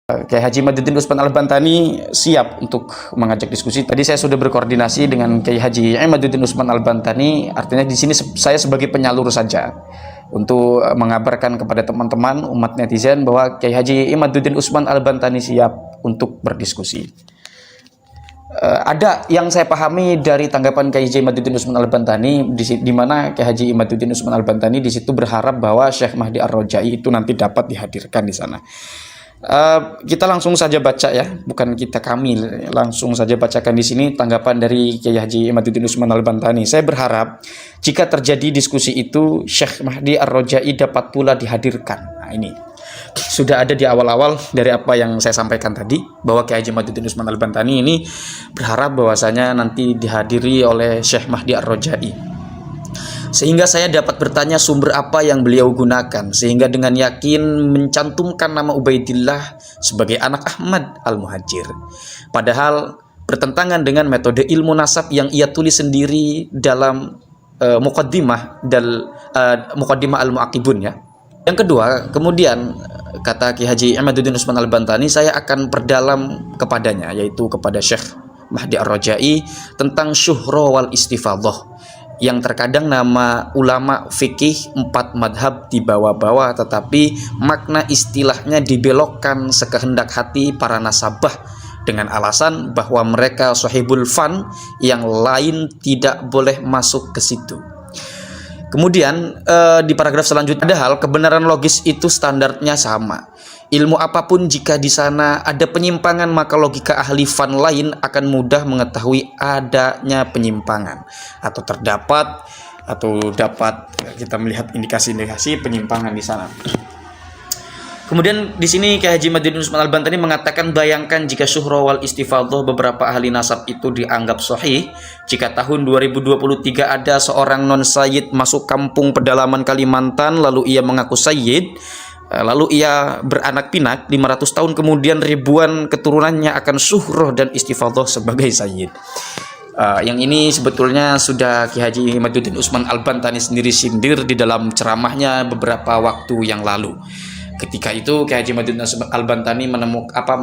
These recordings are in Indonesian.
Kiai Haji Imaduddin Usman Al-Bantani siap untuk mengajak diskusi. Tadi saya sudah berkoordinasi dengan Kiai Haji Imaduddin Usman Al-Bantani, artinya di sini saya sebagai penyalur saja untuk mengabarkan kepada teman-teman umat netizen bahwa Kiai Haji Imaduddin Usman Al-Bantani siap untuk berdiskusi. Ada yang saya pahami dari tanggapan Kiai Haji Imaduddin Usman Al-Bantani di mana Kiai Haji Imaduddin Usman Al-Bantani di situ berharap bahwa Syekh Mahdi Ar-Rajai itu nanti dapat dihadirkan di sana. Kita langsung saja baca ya, bukan kami langsung saja bacakan di sini tanggapan dari Kiai Haji Imaduddin Usman Al-Bantani. Saya berharap jika terjadi diskusi itu Syekh Mahdi Ar-Rajai dapat pula dihadirkan. Nah, ini sudah ada di awal-awal dari apa yang saya sampaikan tadi, bahwa Kiai Haji Imaduddin Usman Al-Bantani ini berharap bahwasanya nanti dihadiri oleh Syekh Mahdi Ar-Rajai. Sehingga saya dapat bertanya sumber apa yang beliau gunakan, sehingga dengan yakin mencantumkan nama Ubaidillah sebagai anak Ahmad Al-Muhajir. Padahal bertentangan dengan metode ilmu nasab yang ia tulis sendiri dalam Muqaddimah Al-Mu'aqibun ya. Yang kedua, kemudian kata Kiai Haji Imaduddin Usman Al-Bantani, saya akan perdalam kepadanya, yaitu kepada Syekh Mahdi Ar-Rajai tentang syuhra wal istifadhah, yang terkadang nama ulama fikih 4 madhab dibawa-bawa, tetapi makna istilahnya dibelokkan sekehendak hati para nasabah dengan alasan bahwa mereka sahibul fan, yang lain tidak boleh masuk ke situ. Kemudian di paragraf selanjutnya, padahal kebenaran logis itu standarnya sama. Ilmu apapun jika di sana ada penyimpangan, maka logika ahli fan lain akan mudah mengetahui adanya penyimpangan atau dapat kita melihat indikasi-indikasi penyimpangan di sana. Kemudian di sini Kiai Haji Imaduddin Usman Al-Bantani mengatakan, bayangkan jika syuhra wal istifadhah beberapa ahli nasab itu dianggap sahih, jika tahun 2023 ada seorang non sayyid masuk kampung pedalaman Kalimantan, lalu ia mengaku sayyid, lalu ia beranak pinak, 500 tahun kemudian ribuan keturunannya akan syuhroh dan istifadhah sebagai sayyid. Yang ini sebetulnya sudah Kiai Haji Imaduddin Usman Al-Bantani sendiri sindir di dalam ceramahnya beberapa waktu yang lalu. Ketika itu Kiai Haji Imaduddin Usman Al-Bantani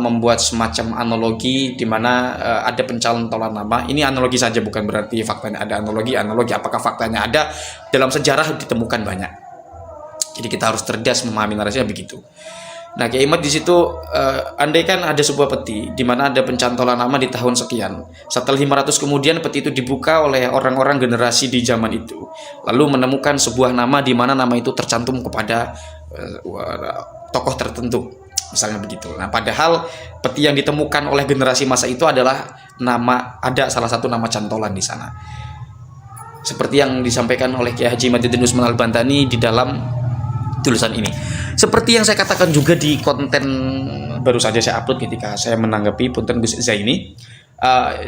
membuat semacam analogi di mana ada pencalonan nama. Ini analogi saja, bukan berarti faktanya ada analogi. Apakah faktanya ada, dalam sejarah ditemukan banyak. Jadi kita harus cerdas memahami narasinya begitu. Nah, Kiai Imad di situ andaikan ada sebuah peti di mana ada pencantolan nama di tahun sekian. Setelah 500 kemudian peti itu dibuka oleh orang-orang generasi di zaman itu. Lalu menemukan sebuah nama di mana nama itu tercantum kepada tokoh tertentu. Misalnya begitu. Nah, padahal peti yang ditemukan oleh generasi masa itu adalah ada salah satu nama cantolan di sana. Seperti yang disampaikan oleh Kiai Haji Imaduddin Usman Al-Bantani di dalam tulisan ini. Seperti yang saya katakan juga di konten baru saja saya upload ketika saya menanggapi punten Gus Zaini,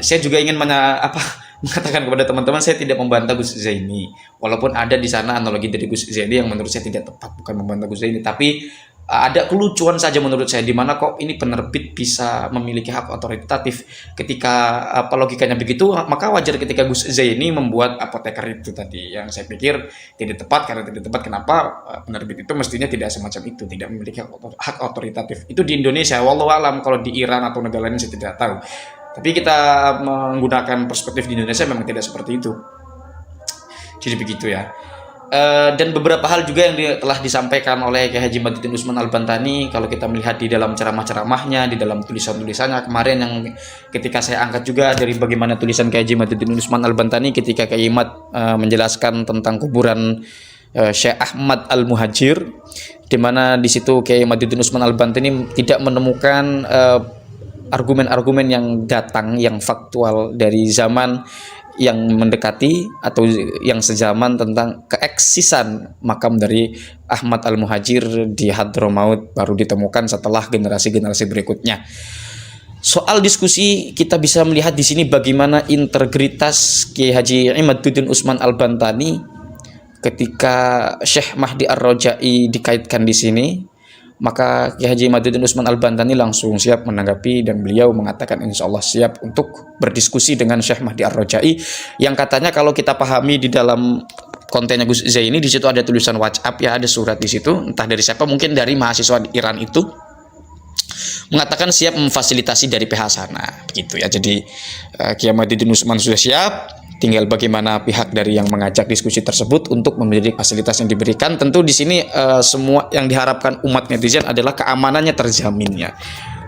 saya juga ingin mengatakan kepada teman-teman, saya tidak membantah Gus Zaini, walaupun ada di sana analogi dari Gus Zaini yang menurut saya tidak tepat, bukan membantah Gus Zaini, tapi ada kelucuan saja menurut saya, di mana kok ini penerbit bisa memiliki hak otoritatif. Ketika logikanya begitu, maka wajar ketika Gus Zaini membuat apoteker itu tadi, yang saya pikir tidak tepat. Karena tidak tepat, kenapa penerbit itu mestinya tidak semacam itu, tidak memiliki hak otoritatif. Itu di Indonesia, wallahu alam. Kalau di Iran atau negara lain saya tidak tahu, tapi kita menggunakan perspektif di Indonesia memang tidak seperti itu. Jadi begitu ya. Dan beberapa hal juga yang telah disampaikan oleh Kiai Haji Imaduddin Usman Al-Bantani, kalau kita melihat di dalam ceramah-ceramahnya, di dalam tulisan-tulisannya kemarin, yang ketika saya angkat juga dari bagaimana tulisan Kiai Haji Imaduddin Usman Al-Bantani ketika Kiai Imad menjelaskan tentang kuburan Syekh Ahmad Al-Muhajir, di mana di situ Kiai Imaduddin Usman Al-Bantani tidak menemukan argumen-argumen yang yang faktual dari zaman yang mendekati atau yang sejaman tentang keeksisan makam dari Ahmad Al-Muhajir di Hadramaut baru ditemukan setelah generasi-generasi berikutnya. Soal diskusi, kita bisa melihat di sini bagaimana integritas Kiai Haji Imaduddin Usman Al-Bantani ketika Syekh Mahdi Ar-Rajai dikaitkan di sini. Maka Kiai Haji Imaduddin Usman Al-Bantani langsung siap menanggapi, dan beliau mengatakan insya Allah siap untuk berdiskusi dengan Syekh Mahdi Ar-Rajai, yang katanya kalau kita pahami di dalam kontennya Gus Zaini, di situ ada tulisan WhatsApp ya, ada surat di situ, entah dari siapa, mungkin dari mahasiswa di Iran itu, mengatakan siap memfasilitasi dari pihak sana, begitu ya. Jadi Kiai Madidin Usman sudah siap, tinggal bagaimana pihak dari yang mengajak diskusi tersebut untuk memberi fasilitas yang diberikan. Tentu di sini semua yang diharapkan umat netizen adalah keamanannya terjaminnya.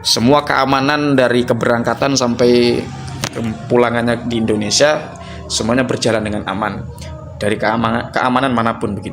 Semua keamanan dari keberangkatan sampai pulangannya di Indonesia semuanya berjalan dengan aman dari keamanan manapun begitu.